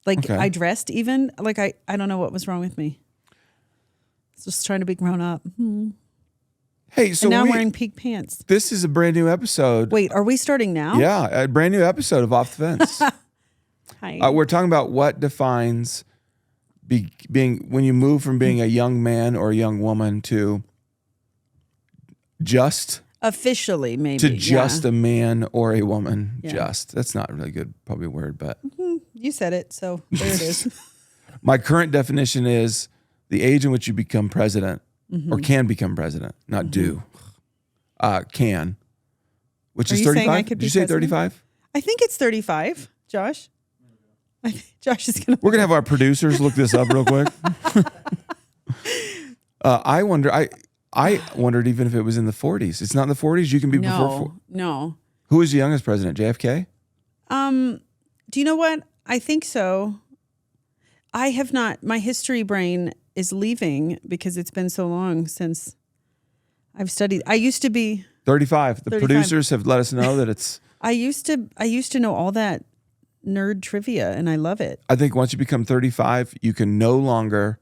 Like Okay. I dressed even, like I don't know what was wrong with me. Just trying to be grown up. Hey, so And now I'm wearing pink pants. this is a brand new episode. Wait, are we starting now? Yeah, a brand new episode of Off the Fence. Hi. We're talking about what defines being when you move from being a young man or a young woman to just Officially, maybe. to just yeah. a man or a woman. Yeah. Just that's not really good, probably a word, but You said it, so there it is. my current definition is the age in which you become president or can become president, not do. Can, which Are is you saying 35. I could Did be you say president? 35? I think it's 35, Josh. I think Josh is gonna. We're gonna have our producers look this up real quick. I wondered even if it was in the 40s. It's not in the 40s. You can be before. No. Who was the youngest president? JFK. Do you know what? I think so. I have not. My history brain is leaving because it's been so long since I've studied. I used to be. 35. The 35. producers have let us know that it's. I used to know all that nerd trivia, and I love it. I think once you become 35, you can no longer,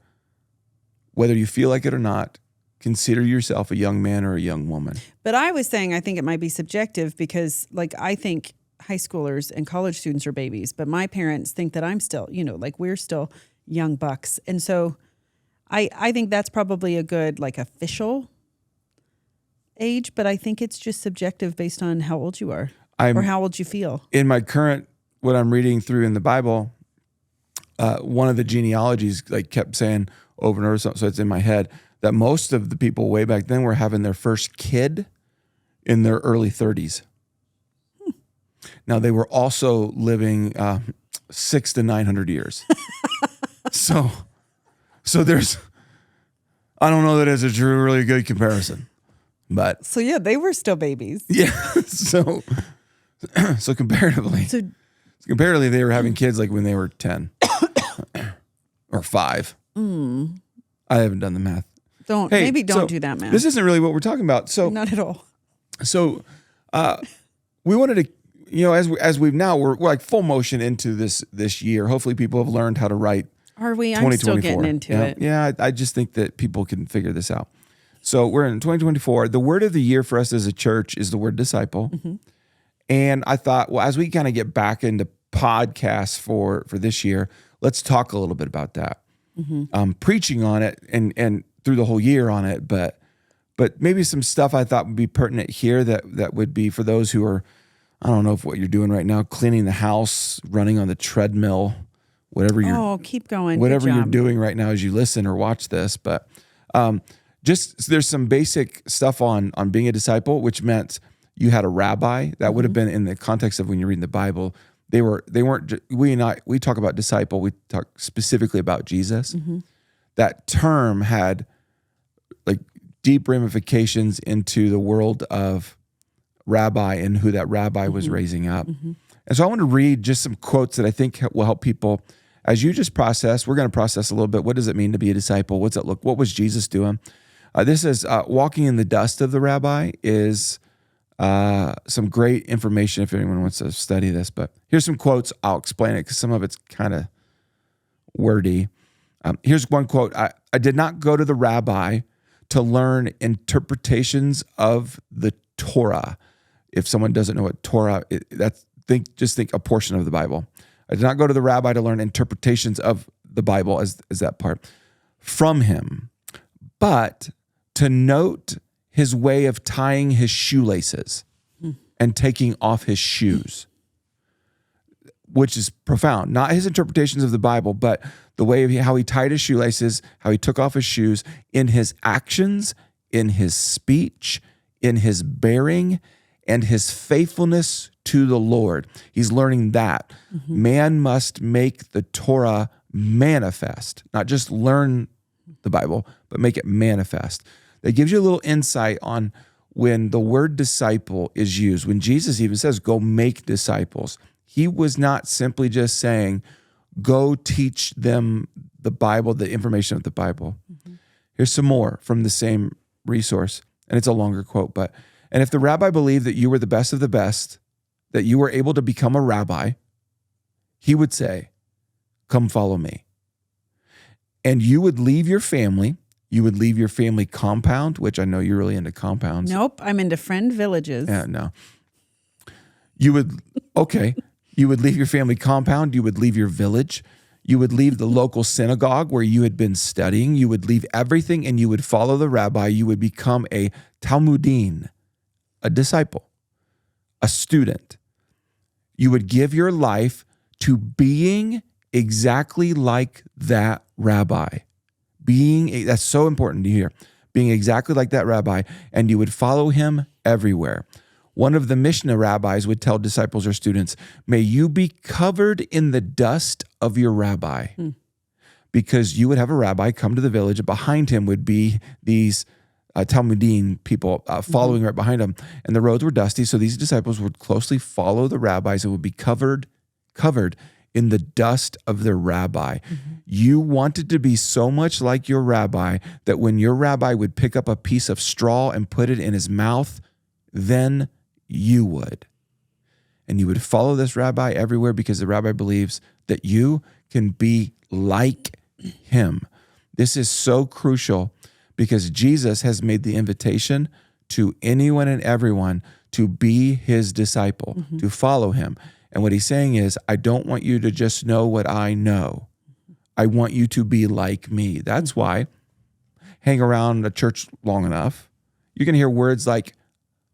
whether you feel like it or not, consider yourself a young man or a young woman. But I was saying I think it might be subjective because, like, I think high schoolers and college students are babies, but my parents think that I'm still, like we're still young bucks. And so I think that's probably a good, like, official age, but I think it's just subjective based on how old you are or how old you feel. In my current, what I'm reading through in the Bible, one of the genealogies like kept saying over and over, so it's in my head, that most of the people way back then were having their first kid in their early 30s. Now, they were also living 600 to 900 years. so there's, I don't know that it's a true, really good comparison, but So yeah, they were still babies. yeah. So comparatively, they were having kids like when they were 10 or 5. I haven't done the math. Don't do that, man. This isn't really what we're talking about. So Not at all. So, we wanted to, we're like full motion into this year. Hopefully, people have learned how to write. Are we? I'm still getting into it. Yeah, I just think that people can figure this out. So we're in 2024. The word of the year for us as a church is the word disciple. Mm-hmm. And I thought, well, as we kind of get back into podcasts for this year, let's talk a little bit about that. Mm-hmm. Preaching on it and through the whole year on it, but maybe some stuff I thought would be pertinent here that would be for those who are, I don't know if what you're doing right now, cleaning the house, running on the treadmill, whatever you're keep going. whatever you're doing right now as you listen or watch this. But just there's some basic stuff on being a disciple, which meant you had a rabbi. That would have been in the context of when you're reading the Bible. They weren't. We talk about disciple. We talk specifically about Jesus. Mm-hmm. That term had like deep ramifications into the world of rabbi and who that rabbi was raising up. Mm-hmm. And so I want to read just some quotes that I think will help people as you just process. We're going to process a little bit. What does it mean to be a disciple? What's it look? What was Jesus doing? This is walking in the dust of the rabbi is some great information if anyone wants to study this. But here's some quotes. I'll explain it because some of it's kind of wordy. Here's one quote. I did not go to the rabbi to learn interpretations of the Torah. If someone doesn't know what Torah is, just think a portion of the Bible. I did not go to the rabbi to learn interpretations of the Bible as that part from him, but to note his way of tying his shoelaces and taking off his shoes, which is profound. Not his interpretations of the Bible, but the way of how he tied his shoelaces, how he took off his shoes in his actions, in his speech, in his bearing, and his faithfulness to the Lord. He's learning that. Man must make the Torah manifest, not just learn the Bible, but make it manifest. That gives you a little insight on when the word disciple is used. When Jesus even says, go make disciples, he was not simply just saying, go teach them the Bible, the information of the Bible. Here's some more from the same resource, and it's a longer quote, and if the rabbi believed that you were the best of the best, that you were able to become a rabbi, he would say, come follow me. And you would leave your family. You would leave your family compound, which I know you're really into compounds. Nope, I'm into friend villages. Yeah, no. You would leave your family compound. You would leave your village. You would leave the local synagogue where you had been studying. You would leave everything and you would follow the rabbi. You would become a Talmudine, a disciple, a student. You would give your life to being exactly like that rabbi. That's so important to hear. Being exactly like that rabbi, and you would follow him everywhere. One of the Mishnah rabbis would tell disciples or students, may you be covered in the dust of your rabbi. Because you would have a rabbi come to the village, and behind him would be these Talmudim people following right behind him. And the roads were dusty, so these disciples would closely follow the rabbis and would be covered in the dust of their rabbi. You wanted to be so much like your rabbi that when your rabbi would pick up a piece of straw and put it in his mouth, then you would. And you would follow this rabbi everywhere because the rabbi believes that you can be like him. This is so crucial because Jesus has made the invitation to anyone and everyone to be his disciple, to follow him. And what he's saying is, I don't want you to just know what I know. I want you to be like me. That's why hang around a church long enough, you're going to hear words like,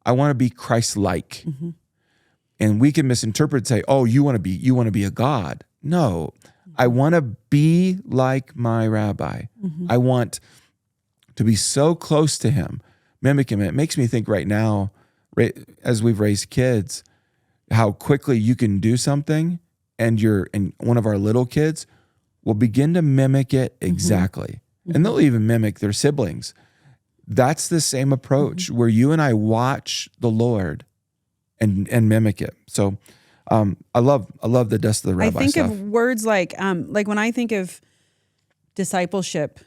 I want to be Christ-like. And we can misinterpret and say, oh, you want to be a God. No, I want to be like my rabbi. I want to be so close to him, mimic him. It makes me think right now, as we've raised kids, how quickly you can do something and one of our little kids will begin to mimic it exactly. And they'll even mimic their siblings. That's the same approach where you and I watch the Lord and mimic it. So I love the dust of the rabbi I think stuff. of words like when I think of discipleship,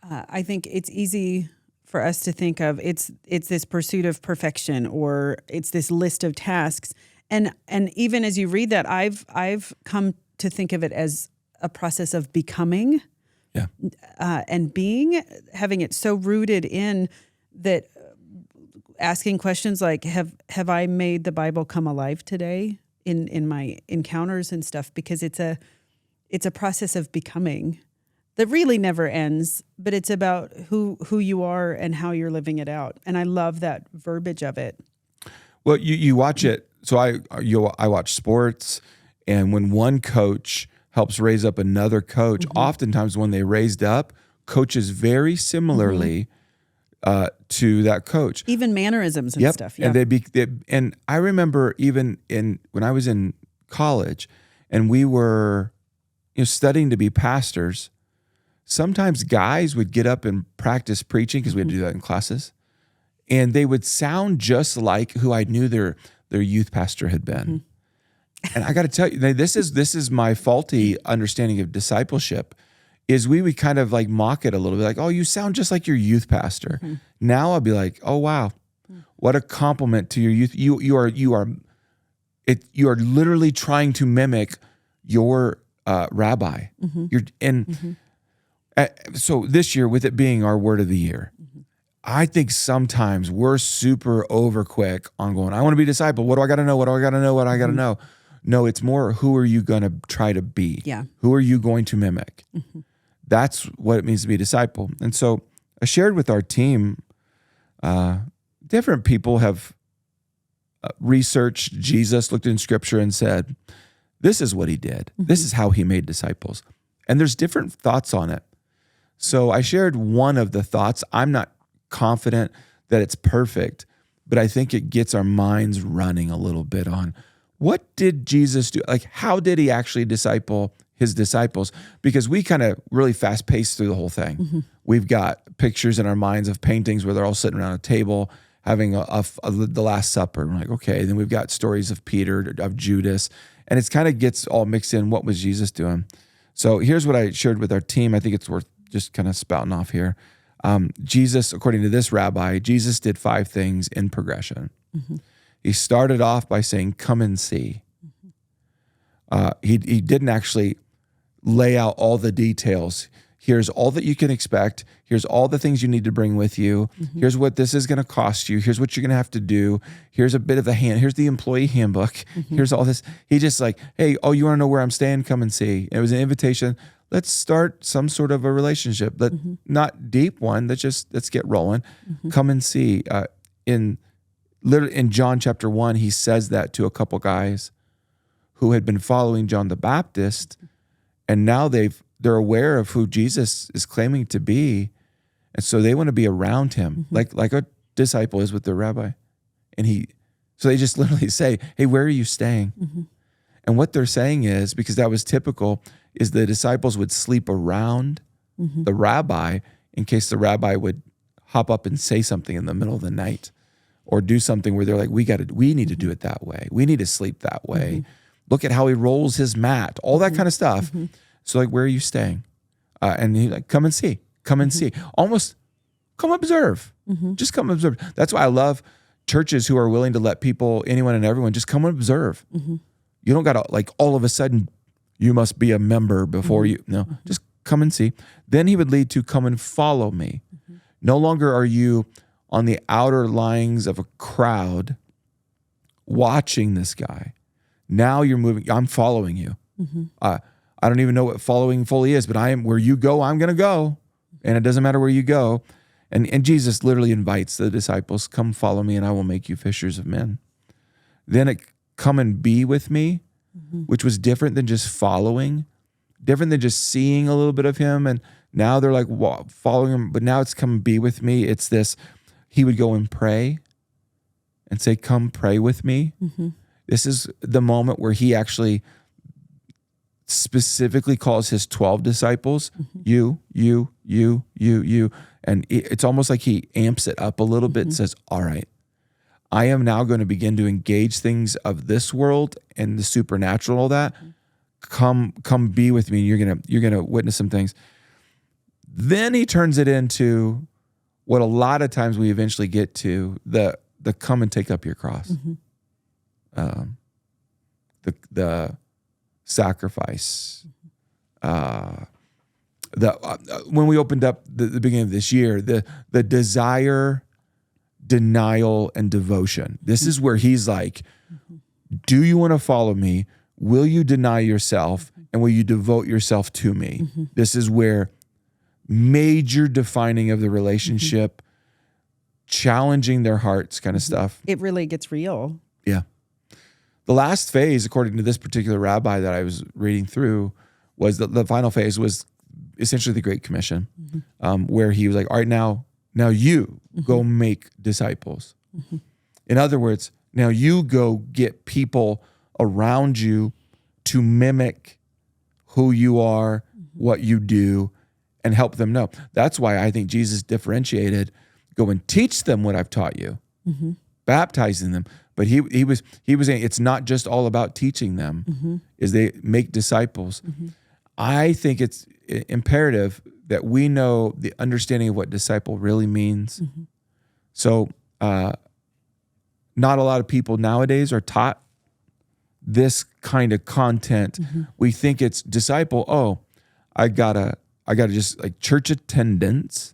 I think it's easy for us to think of it's this pursuit of perfection, or it's this list of tasks. And even as you read that, I've come to think of it as a process of becoming. And having it so rooted in that, asking questions like, have I made the Bible come alive today in my encounters and stuff? Because it's a process of becoming that really never ends, but it's about who you are and how you're living it out. And I love that verbiage of it. Well, you watch it. So I watch sports, and when one coach helps raise up another coach, oftentimes when they raised up, coaches very similarly to that coach. Even mannerisms and stuff. Yeah. And I remember even when I was in college and we were studying to be pastors, sometimes guys would get up and practice preaching because we had to do that in classes, and they would sound just like who I knew their youth pastor had been. And I got to tell you, this is my faulty understanding of discipleship, is we would kind of like mock it a little bit, like, oh, you sound just like your youth pastor. Now I'll be like, oh, wow, what a compliment to your youth. You are literally trying to mimic your rabbi. So this year, with it being our word of the year, I think sometimes we're super over quick on going, I want to be a disciple. What do I got to know? What do I got to know? What do I got to know? No, it's more, who are you going to try to be? Yeah. Who are you going to mimic? That's what it means to be a disciple. And so I shared with our team, different people have researched Jesus, looked in scripture and said, this is what he did. This is how he made disciples. And there's different thoughts on it. So I shared one of the thoughts. I'm not confident that it's perfect, but I think it gets our minds running a little bit on, what did Jesus do? Like, how did he actually disciple his disciples? Because we kind of really fast paced through the whole thing. We've got pictures in our minds of paintings where they're all sitting around a table having the Last Supper. And we're like, okay. Then we've got stories of Peter, of Judas, and it's kind of gets all mixed in. What was Jesus doing? So here's what I shared with our team. I think it's worth just kind of spouting off here. Jesus, according to this rabbi, Jesus did 5 things in progression. He started off by saying, come and see. He didn't actually lay out all the details. Here's all that you can expect. Here's all the things you need to bring with you. Here's what this is going to cost you. Here's what you're going to have to do. Here's a bit of here's the employee handbook. Here's all this. He just like, hey, oh, you want to know where I'm staying? Come and see. It was an invitation. Let's start some sort of a relationship, but not deep one. Let's get rolling. Come and see. In John chapter 1, he says that to a couple guys who had been following John the Baptist, and now they're aware of who Jesus is claiming to be, and so they want to be around him, like a disciple is with their rabbi. So they just literally say, "Hey, where are you staying?" And what they're saying is, because that was typical, is the disciples would sleep around the rabbi in case the rabbi would hop up and say something in the middle of the night, or do something where they're like, we need to do it that way. We need to sleep that way. Look at how he rolls his mat, all that kind of stuff. So like, where are you staying? And he's like, come and see, almost come observe, just come observe. That's why I love churches who are willing to let people, anyone and everyone, just come and observe. You don't got to like all of a sudden, you must be a member before just come and see. Then he would lead to come and follow me. No longer are you on the outer lines of a crowd watching this guy. Now you're moving. I'm following you. I don't even know what following fully is, but I am where you go, I'm going to go. And it doesn't matter where you go. And Jesus literally invites the disciples, come follow me and I will make you fishers of men. Then it come and be with me, which was different than just following, different than just seeing a little bit of him. And now they're like following him, but now it's come and be with me. It's this, he would go and pray and say, come pray with me. This is the moment where he actually specifically calls his 12 disciples, you. And it's almost like he amps it up a little bit and says, all right, I am now going to begin to engage things of this world and the supernatural, all that. Come be with me. You're going to witness some things. Then he turns it into what a lot of times we eventually get to, the come and take up your cross. The sacrifice. When we opened up the beginning of this year, the desire, denial, and devotion. This is where he's like, do you want to follow me? Will you deny yourself? And will you devote yourself to me? This is where major defining of the relationship, challenging their hearts kind of stuff. It really gets real. Yeah. The last phase, according to this particular rabbi that I was reading through, was the final phase was essentially the Great Commission, where he was like, all right, now you go make disciples. In other words, now you go get people around you to mimic who you are, what you do, and help them know. That's why I think Jesus differentiated, go and teach them what I've taught you, baptizing them. But he was saying it's not just all about teaching them, is they make disciples. I think it's imperative that we know the understanding of what disciple really means. So not a lot of people nowadays are taught this kind of content. We think it's disciple. Oh, I gotta just like church attendance.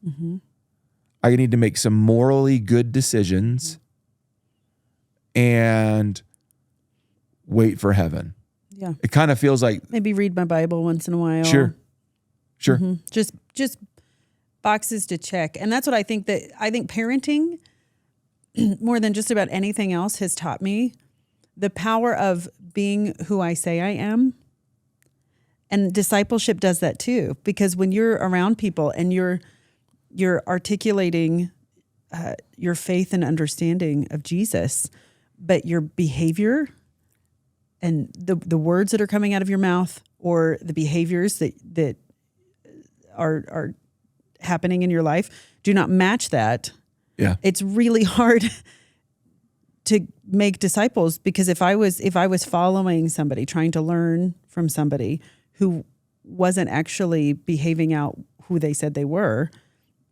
I need to make some morally good decisions and wait for heaven. Yeah. It kind of feels like maybe read my Bible once in a while. Sure. Just boxes to check. And that's what I think parenting more than just about anything else has taught me the power of being who I say I am. And discipleship does that too, because when you're around people and you're articulating your faith and understanding of Jesus, but your behavior and the words that are coming out of your mouth or the behaviors that are happening in your life do not match that. Yeah. It's really hard to make disciples, because if I was following somebody, trying to learn from somebody who wasn't actually behaving out who they said they were,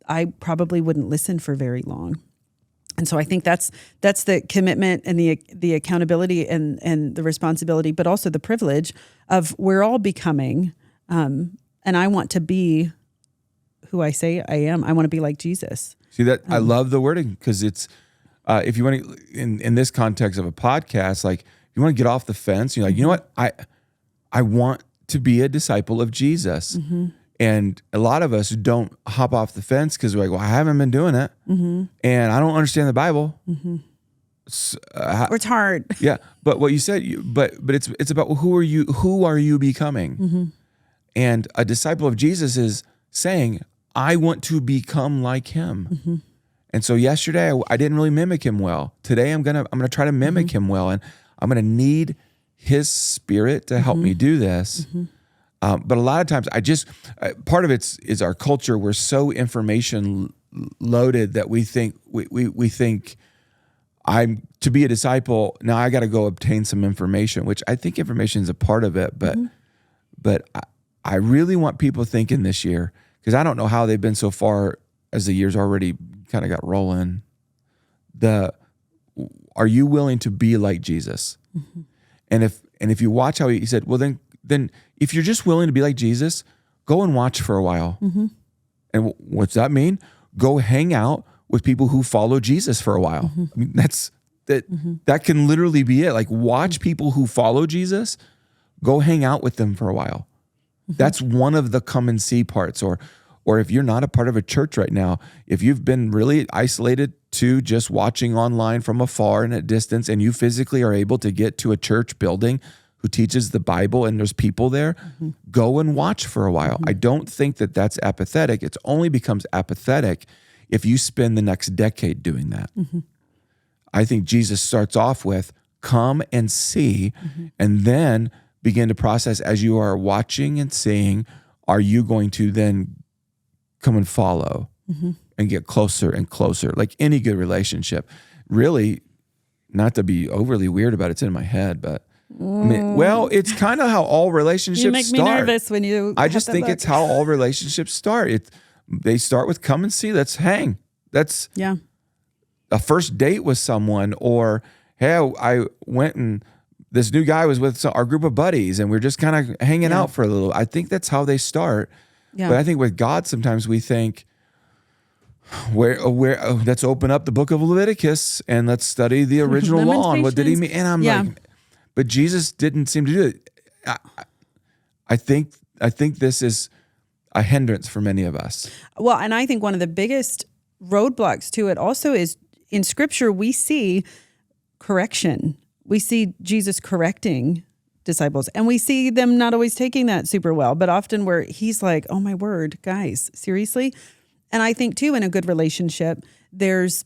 I probably wouldn't listen for very long. And so I think that's the commitment and the accountability and the responsibility, but also the privilege of we're all becoming. And I want to be who I say I am. I want to be like Jesus. See that? I love the wording because it's, if you want to, in this context of a podcast, like if you want to get off the fence, you're like, you know what? I want to be a disciple of Jesus. And a lot of us don't hop off the fence because we're like, well, I haven't been doing it. And I don't understand the Bible. So, Or it's hard. Yeah. But what you said, but it's about who are you becoming? And a disciple of Jesus is saying, I want to become like him. And so yesterday I didn't really mimic him well. Today I'm gonna try to mimic him well, and I'm gonna need his spirit to help me do this. But a lot of times part of it is our culture. We're so information loaded that we think we think I'm to be a disciple. Now I got to go obtain some information, which I think information is a part of it. But I really want people thinking this year, because I don't know how they've been so far as the year's already kind of got rolling. Are you willing to be like Jesus? And if you watch how he said, well, then if you're just willing to be like Jesus, go and watch for a while. And what's that mean? Go hang out with people who follow Jesus for a while. I mean, that can literally be it. Like, watch people who follow Jesus, go hang out with them for a while. That's one of the come and see parts. Or if you're not a part of a church right now, if you've been really isolated to just watching online from afar and at distance, and you physically are able to get to a church building who teaches the Bible and there's people there, go and watch for a while. I don't think that that's apathetic. It only becomes apathetic if you spend the next decade doing that. I think Jesus starts off with come and see, and then begin to process as you are watching and seeing. Are you going to then come and follow and get closer and closer? Like any good relationship, really, not to be overly weird about it, it's in my head, but I mean, well, it's kind of how all relationships start. You make me nervous when you. I just think it's how all relationships start. They start with come and see. Let's hang. That's a first date with someone, or hey, I went and this new guy was with our group of buddies, and we're just kind of hanging out for a little. I think that's how they start. But I think with God, sometimes we think, let's open up the book of Leviticus and let's study the original law and what did he mean? And I'm like, but Jesus didn't seem to do it. I think this is a hindrance for many of us. Well, and I think one of the biggest roadblocks to it also is in Scripture, we see correction. We see Jesus correcting disciples, and we see them not always taking that super well, but often where he's like, oh my word, guys, seriously? And I think too, in a good relationship, there's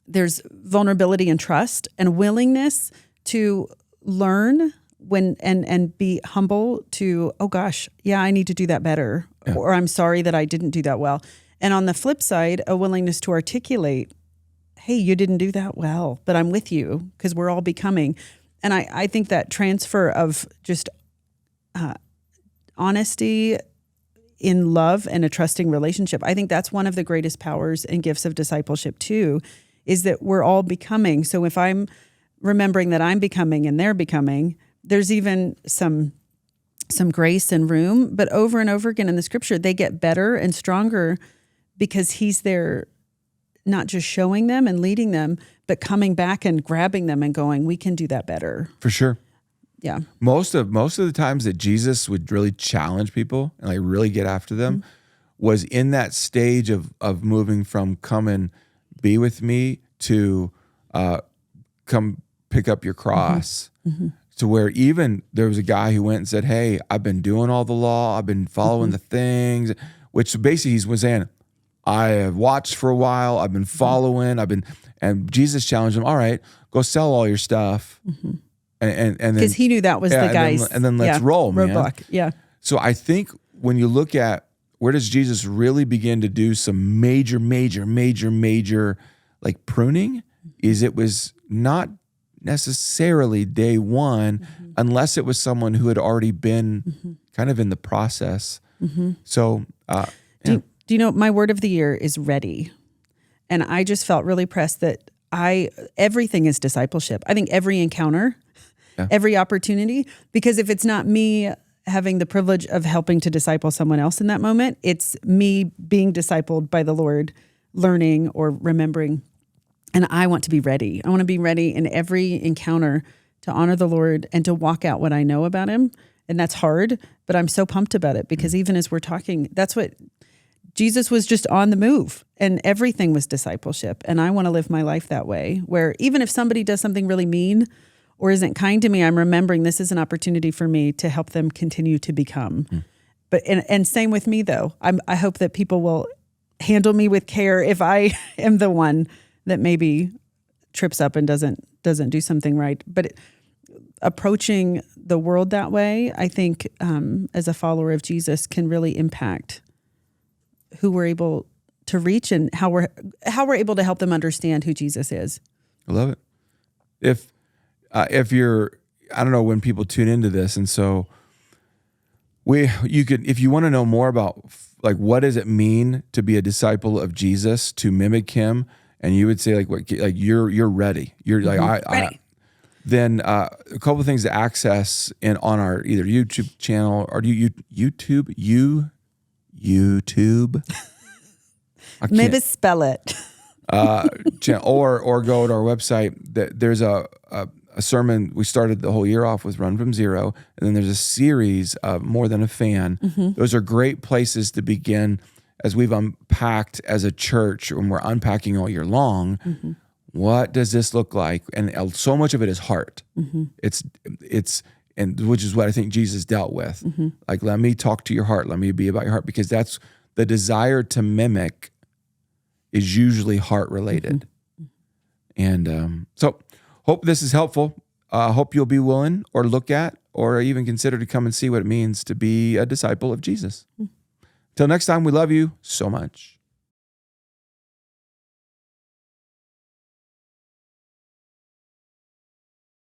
vulnerability and trust and willingness to learn and be humble to, oh gosh, yeah, I need to do that better. Yeah. Or I'm sorry that I didn't do that well. And on the flip side, a willingness to articulate, hey, you didn't do that well, but I'm with you because we're all becoming. And I think that transfer of just honesty in love and a trusting relationship, I think that's one of the greatest powers and gifts of discipleship too, is that we're all becoming. So if I'm remembering that I'm becoming and they're becoming, there's even some grace and room. But over and over again in the Scripture, they get better and stronger because he's there not just showing them and leading them, but coming back and grabbing them and going, we can do that better. For sure. Yeah. Most of the times that Jesus would really challenge people and like really get after them was in that stage of moving from come and be with me to come pick up your cross. To where even there was a guy who went and said, hey, I've been doing all the law. I've been following the things, which basically he was saying, I have watched for a while. I've been following. And Jesus challenged him. All right, go sell all your stuff. And then because he knew that was the guy's. And then let's roll, man. Roadblock. Yeah. So I think when you look at where does Jesus really begin to do some major like pruning, is it was not necessarily day one, unless it was someone who had already been kind of in the process. So, do you know, my word of the year is ready. And I just felt really pressed that everything is discipleship. I think every encounter, every opportunity, because if it's not me having the privilege of helping to disciple someone else in that moment. It's me being discipled by the Lord, learning or remembering. And I want to be ready. I want to be ready in every encounter to honor the Lord and to walk out what I know about him. And that's hard, but I'm so pumped about it because even as we're talking, that's what Jesus was, just on the move, and everything was discipleship. And I want to live my life that way, where even if somebody does something really mean or isn't kind to me, I'm remembering this is an opportunity for me to help them continue to become. But and same with me though. I hope that people will handle me with care if I am the one that maybe trips up and doesn't do something right. But approaching the world that way, I think, as a follower of Jesus, can really impact who we're able to reach and how we're able to help them understand who Jesus is. I love it. If you're, I don't know when people tune into this, and so if you want to know more about like what does it mean to be a disciple of Jesus, to mimic him, and you would say like you're ready. You're like ready. Then a couple of things to access on our either YouTube channel or YouTube. Maybe spell it. or go to our website. There's a sermon we started the whole year off with, Run from Zero, and then there's a series of More Than a Fan. Those are great places to begin as we've unpacked as a church, when we're unpacking all year long. What does this look like? And so much of it is heart. It's which is what I think Jesus dealt with. Like, let me talk to your heart. Let me be about your heart, because that's the desire to mimic is usually heart related. And so hope this is helpful. Hope you'll be willing or look at or even consider to come and see what it means to be a disciple of Jesus. Till next time, we love you so much.